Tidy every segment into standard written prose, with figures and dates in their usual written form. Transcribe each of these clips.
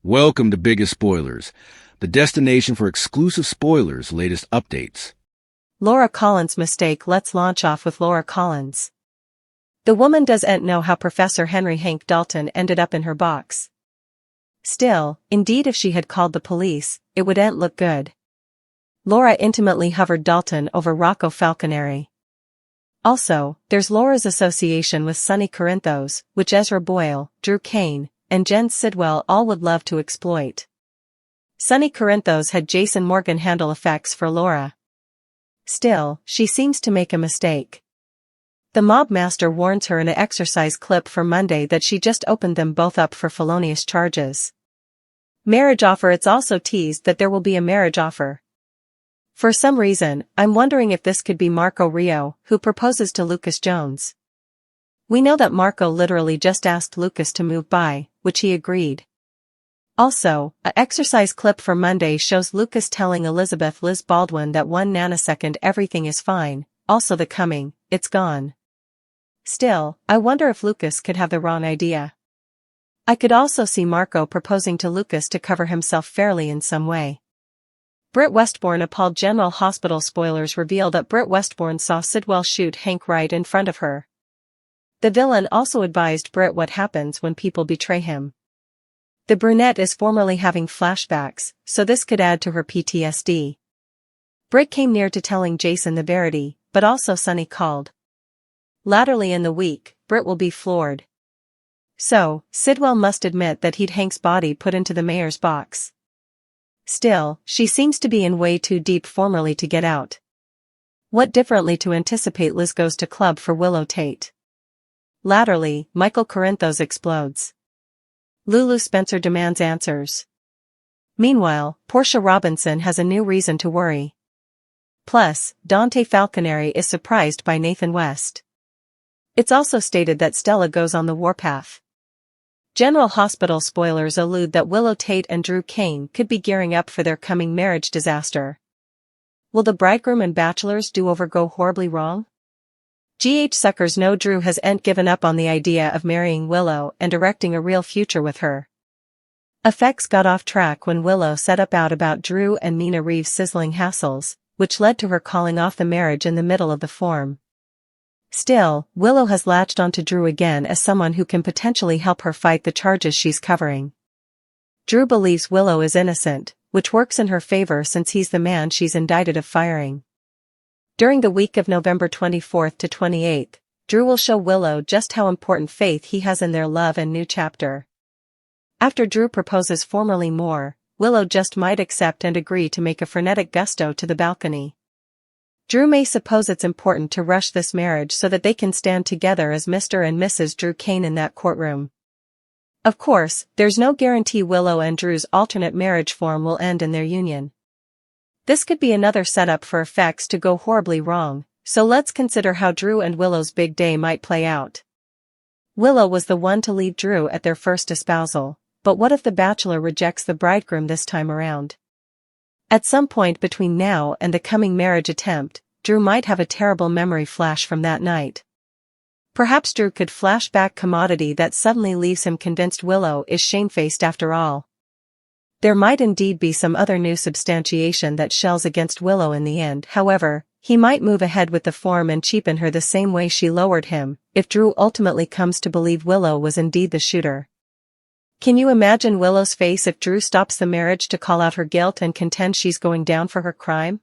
Welcome to Biggest Spoilars, the destination for exclusive spoilers, latest updates. Laura Collins mistake. Let's launch off with Laura Collins. The woman doesn't know how Professor Henry Hank Dalton ended up in her box. Still, indeed if she had called the police, it wouldn't look good. Laura intimately hovered Dalton over Rocco Falconeri. Also, there's Laura's association with Sonny Corinthos, which Ezra Boyle, Drew Kane, and Jen Sidwell all would love to exploit. Sonny Corinthos had Jason Morgan handle effects for Laura. Still, she seems to make a mistake. The mob master warns her in an exercise clip for Monday that she just opened them both up for felonious charges. Marriage offer. It's also teased that there will be a marriage offer. For some reason, I'm wondering if this could be Marco Rio, who proposes to Lucas Jones. We know that Marco literally just asked Lucas to move by, which he agreed. Also, an exercise clip for Monday shows Lucas telling Elizabeth Liz Baldwin that 1 nanosecond everything is fine, also the coming, it's gone. Still, I wonder if Lucas could have the wrong idea. I could also see Marco proposing to Lucas to cover himself fairly in some way. Britt Westbourne appalled. General Hospital spoilers reveal that Britt Westbourne saw Sidwell shoot Hank right in front of her. The villain also advised Britt what happens when people betray him. The brunette is formerly having flashbacks, so this could add to her PTSD. Britt came near to telling Jason the verity, but also Sonny called. Latterly in the week, Britt will be floored. So, Sidwell must admit that he'd Hank's body put into the mayor's box. Still, she seems to be in way too deep formerly to get out. What differently to anticipate Liz goes to club for Willow Tate. Latterly, Michael Corinthos explodes. Lulu Spencer demands answers. Meanwhile, Portia Robinson has a new reason to worry. Plus, Dante Falconeri is surprised by Nathan West. It's also stated that Stella goes on the warpath. General Hospital spoilers allude that Willow Tate and Drew Kane could be gearing up for their coming marriage disaster. Will the bridegroom and bachelor's do-over go horribly wrong? GH suckers know Drew hasn't given up on the idea of marrying Willow and erecting a real future with her. Effects got off track when Willow set up about Drew and Nina Reeves' sizzling hassles, which led to her calling off the marriage in the middle of the form. Still, Willow has latched onto Drew again as someone who can potentially help her fight the charges she's covering. Drew believes Willow is innocent, which works in her favor since he's the man she's indicted of firing. During the week of November 24th to 28th, Drew will show Willow just how important faith he has in their love and new chapter. After Drew proposes formally more, Willow just might accept and agree to make a frenetic gusto to the balcony. Drew may suppose it's important to rush this marriage so that they can stand together as Mr. and Mrs. Drew Kane in that courtroom. Of course, there's no guarantee Willow and Drew's alternate marriage form will end in their union. This could be another setup for effects to go horribly wrong, so let's consider how Drew and Willow's big day might play out. Willow was the one to leave Drew at their first espousal, but what if the bachelor rejects the bridegroom this time around? At some point between now and the coming marriage attempt, Drew might have a terrible memory flash from that night. Perhaps Drew could flash back commodity that suddenly leaves him convinced Willow is shamefaced after all. There might indeed be some other new substantiation that shells against Willow in the end. However, he might move ahead with the form and cheapen her the same way she lowered him, if Drew ultimately comes to believe Willow was indeed the shooter. Can you imagine Willow's face if Drew stops the marriage to call out her guilt and contend she's going down for her crime?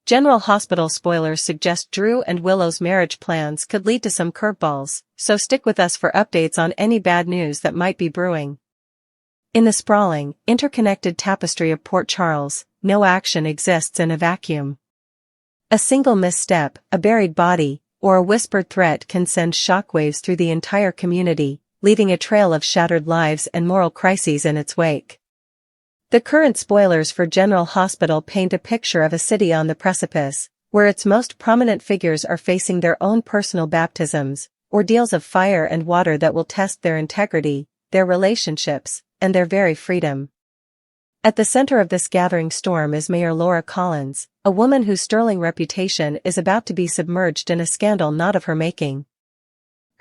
General Hospital spoilers suggest Drew and Willow's marriage plans could lead to some curveballs, so stick with us for updates on any bad news that might be brewing. In the sprawling, interconnected tapestry of Port Charles, no action exists in a vacuum. A single misstep, a buried body, or a whispered threat can send shockwaves through the entire community, leaving a trail of shattered lives and moral crises in its wake. The current spoilers for General Hospital paint a picture of a city on the precipice, where its most prominent figures are facing their own personal baptisms, ordeals of fire and water that will test their integrity, their relationships, and their very freedom. At the center of this gathering storm is Mayor Laura Collins, a woman whose sterling reputation is about to be submerged in a scandal not of her making.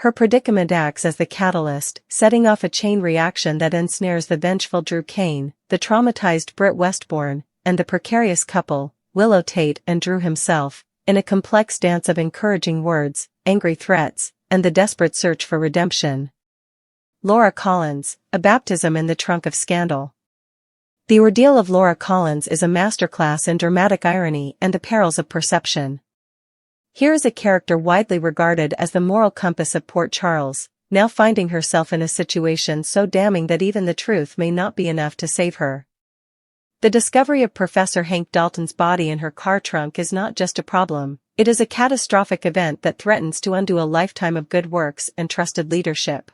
Her predicament acts as the catalyst, setting off a chain reaction that ensnares the vengeful Drew Kane, the traumatized Britt Westbourne, and the precarious couple, Willow Tate and Drew himself, in a complex dance of encouraging words, angry threats, and the desperate search for redemption. Laura Collins, a baptism in the trunk of scandal. The ordeal of Laura Collins is a masterclass in dramatic irony and the perils of perception. Here is a character widely regarded as the moral compass of Port Charles, now finding herself in a situation so damning that even the truth may not be enough to save her. The discovery of Professor Hank Dalton's body in her car trunk is not just a problem, it is a catastrophic event that threatens to undo a lifetime of good works and trusted leadership.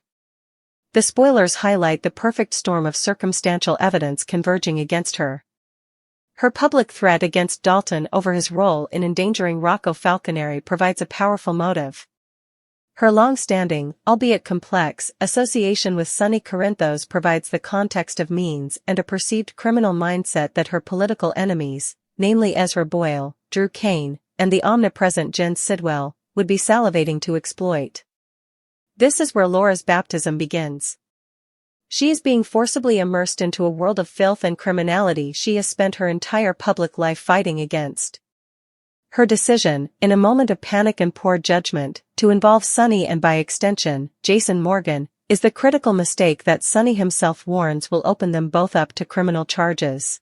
The spoilers highlight the perfect storm of circumstantial evidence converging against her. Her public threat against Dalton over his role in endangering Rocco Falconeri provides a powerful motive. Her long-standing, albeit complex, association with Sonny Corinthos provides the context of means and a perceived criminal mindset that her political enemies, namely Ezra Boyle, Drew Kane, and the omnipresent Jen Sidwell, would be salivating to exploit. This is where Laura's baptism begins. She is being forcibly immersed into a world of filth and criminality she has spent her entire public life fighting against. Her decision, in a moment of panic and poor judgment, to involve Sonny and by extension, Jason Morgan, is the critical mistake that Sonny himself warns will open them both up to criminal charges.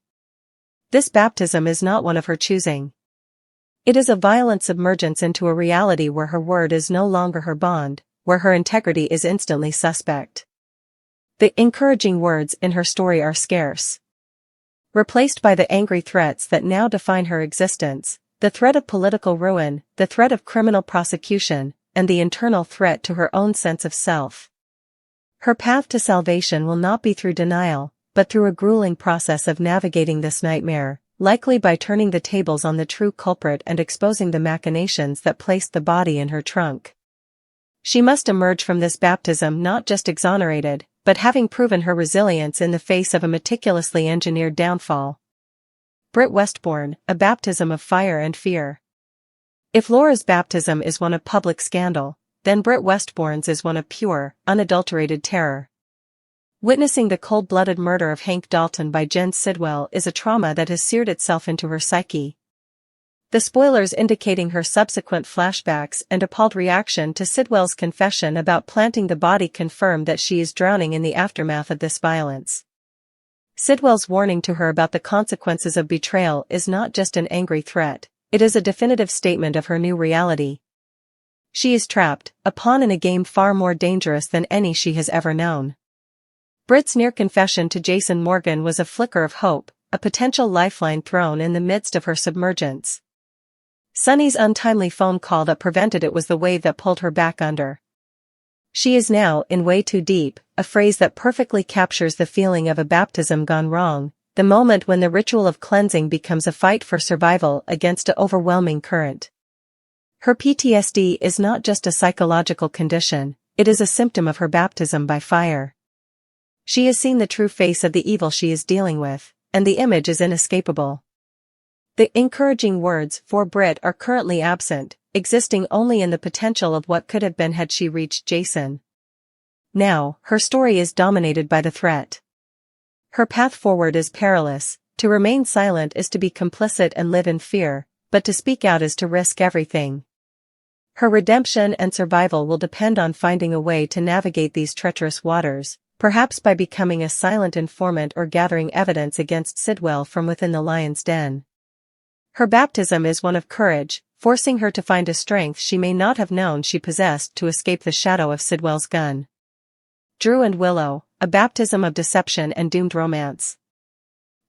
This baptism is not one of her choosing. It is a violent submergence into a reality where her word is no longer her bond, where her integrity is instantly suspect. The encouraging words in her story are scarce. Replaced by the angry threats that now define her existence, the threat of political ruin, the threat of criminal prosecution, and the internal threat to her own sense of self. Her path to salvation will not be through denial, but through a grueling process of navigating this nightmare, likely by turning the tables on the true culprit and exposing the machinations that placed the body in her trunk. She must emerge from this baptism not just exonerated, but having proven her resilience in the face of a meticulously engineered downfall. Britt Westbourne, a baptism of fire and fear. If Laura's baptism is one of public scandal, then Britt Westbourne's is one of pure, unadulterated terror. Witnessing the cold-blooded murder of Hank Dalton by Jen Sidwell is a trauma that has seared itself into her psyche. The spoilers indicating her subsequent flashbacks and appalled reaction to Sidwell's confession about planting the body confirm that she is drowning in the aftermath of this violence. Sidwell's warning to her about the consequences of betrayal is not just an angry threat, it is a definitive statement of her new reality. She is trapped, a pawn in a game far more dangerous than any she has ever known. Britt's near confession to Jason Morgan was a flicker of hope, a potential lifeline thrown in the midst of her submergence. Sonny's untimely phone call that prevented it was the wave that pulled her back under. She is now in way too deep, a phrase that perfectly captures the feeling of a baptism gone wrong, the moment when the ritual of cleansing becomes a fight for survival against an overwhelming current. Her PTSD is not just a psychological condition, it is a symptom of her baptism by fire. She has seen the true face of the evil she is dealing with, and the image is inescapable. The encouraging words for Britt are currently absent, existing only in the potential of what could have been had she reached Jason. Now, her story is dominated by the threat. Her path forward is perilous, to remain silent is to be complicit and live in fear, but to speak out is to risk everything. Her redemption and survival will depend on finding a way to navigate these treacherous waters, perhaps by becoming a silent informant or gathering evidence against Sidwell from within the lion's den. Her baptism is one of courage, forcing her to find a strength she may not have known she possessed to escape the shadow of Sidwell's gun. Drew and Willow, a baptism of deception and doomed romance.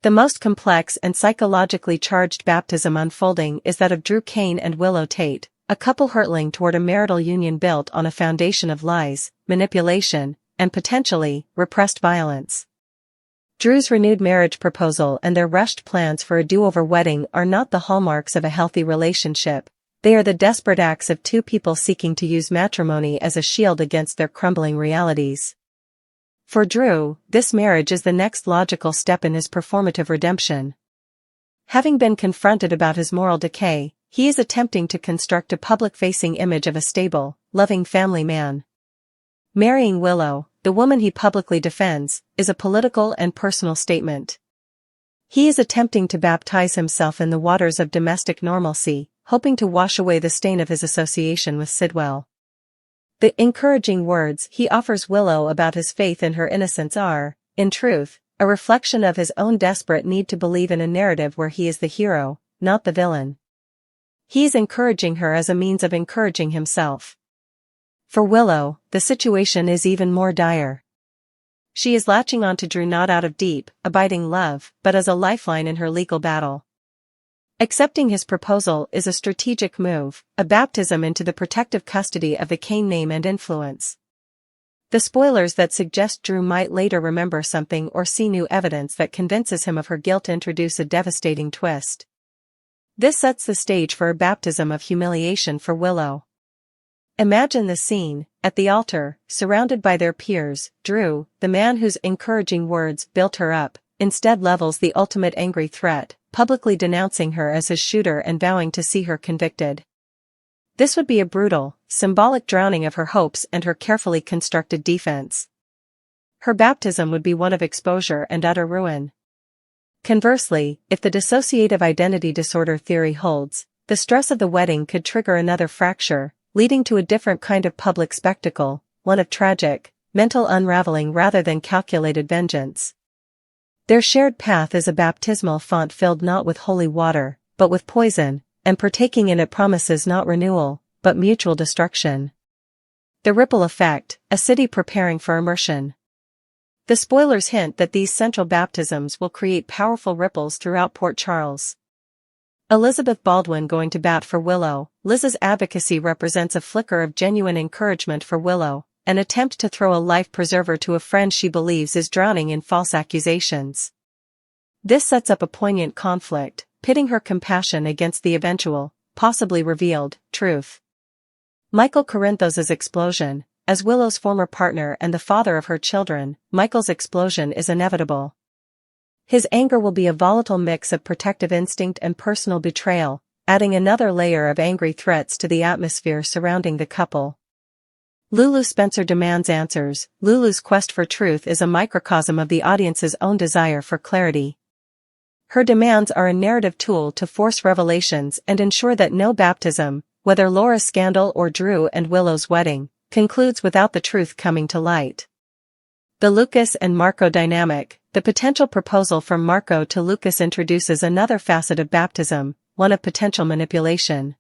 The most complex and psychologically charged baptism unfolding is that of Drew Kane and Willow Tate, a couple hurtling toward a marital union built on a foundation of lies, manipulation, and potentially, repressed violence. Drew's renewed marriage proposal and their rushed plans for a do-over wedding are not the hallmarks of a healthy relationship, they are the desperate acts of two people seeking to use matrimony as a shield against their crumbling realities. For Drew, this marriage is the next logical step in his performative redemption. Having been confronted about his moral decay, he is attempting to construct a public-facing image of a stable, loving family man. Marrying Willow, the woman he publicly defends, is a political and personal statement. He is attempting to baptize himself in the waters of domestic normalcy, hoping to wash away the stain of his association with Sidwell. The encouraging words he offers Willow about his faith in her innocence are, in truth, a reflection of his own desperate need to believe in a narrative where he is the hero, not the villain. He is encouraging her as a means of encouraging himself. For Willow, the situation is even more dire. She is latching on to Drew not out of deep, abiding love, but as a lifeline in her legal battle. Accepting his proposal is a strategic move, a baptism into the protective custody of the Kane name and influence. The spoilers that suggest Drew might later remember something or see new evidence that convinces him of her guilt introduce a devastating twist. This sets the stage for a baptism of humiliation for Willow. Imagine the scene, at the altar, surrounded by their peers. Drew, the man whose encouraging words built her up, instead levels the ultimate angry threat, publicly denouncing her as his shooter and vowing to see her convicted. This would be a brutal, symbolic drowning of her hopes and her carefully constructed defense. Her baptism would be one of exposure and utter ruin. Conversely, if the dissociative identity disorder theory holds, the stress of the wedding could trigger another fracture, leading to a different kind of public spectacle, one of tragic, mental unraveling rather than calculated vengeance. Their shared path is a baptismal font filled not with holy water, but with poison, and partaking in it promises not renewal, but mutual destruction. The ripple effect, a city preparing for immersion. The spoilers hint that these central baptisms will create powerful ripples throughout Port Charles. Elizabeth Baldwin going to bat for Willow. Liz's advocacy represents a flicker of genuine encouragement for Willow, an attempt to throw a life preserver to a friend she believes is drowning in false accusations. This sets up a poignant conflict, pitting her compassion against the eventual, possibly revealed, truth. Michael Corinthos's explosion. As Willow's former partner and the father of her children, Michael's explosion is inevitable. His anger will be a volatile mix of protective instinct and personal betrayal, adding another layer of angry threats to the atmosphere surrounding the couple. Lulu Spencer demands answers. Lulu's quest for truth is a microcosm of the audience's own desire for clarity. Her demands are a narrative tool to force revelations and ensure that no baptism, whether Laura's scandal or Drew and Willow's wedding, concludes without the truth coming to light. The Lucas and Marco dynamic. The potential proposal from Marco to Lucas introduces another facet of baptism, one of potential manipulation.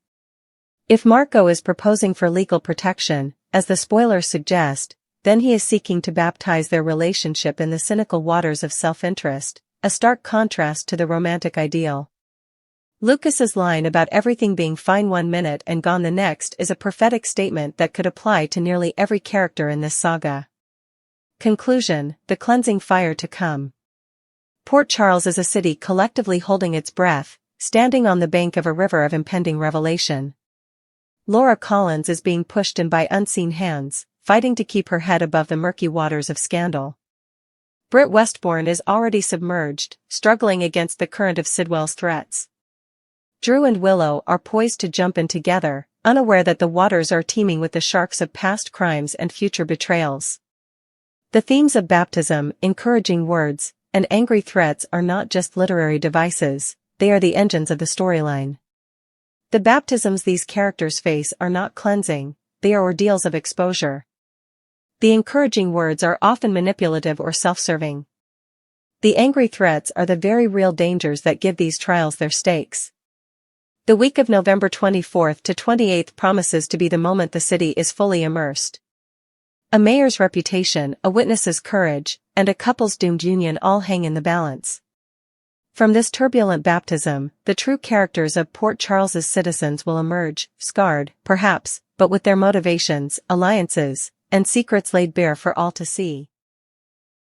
If Marco is proposing for legal protection, as the spoilers suggest, then he is seeking to baptize their relationship in the cynical waters of self-interest, a stark contrast to the romantic ideal. Lucas's line about everything being fine one minute and gone the next is a prophetic statement that could apply to nearly every character in this saga. Conclusion, the cleansing fire to come. Port Charles is a city collectively holding its breath, standing on the bank of a river of impending revelation. Laura Collins is being pushed in by unseen hands, fighting to keep her head above the murky waters of scandal. Britt Westbourne is already submerged, struggling against the current of Sidwell's threats. Drew and Willow are poised to jump in together, unaware that the waters are teeming with the sharks of past crimes and future betrayals. The themes of baptism, encouraging words, and angry threats are not just literary devices, they are the engines of the storyline. The baptisms these characters face are not cleansing, they are ordeals of exposure. The encouraging words are often manipulative or self-serving. The angry threats are the very real dangers that give these trials their stakes. The week of November 24th to 28th promises to be the moment the city is fully immersed. A mayor's reputation, a witness's courage, and a couple's doomed union all hang in the balance. From this turbulent baptism, the true characters of Port Charles's citizens will emerge, scarred, perhaps, but with their motivations, alliances, and secrets laid bare for all to see.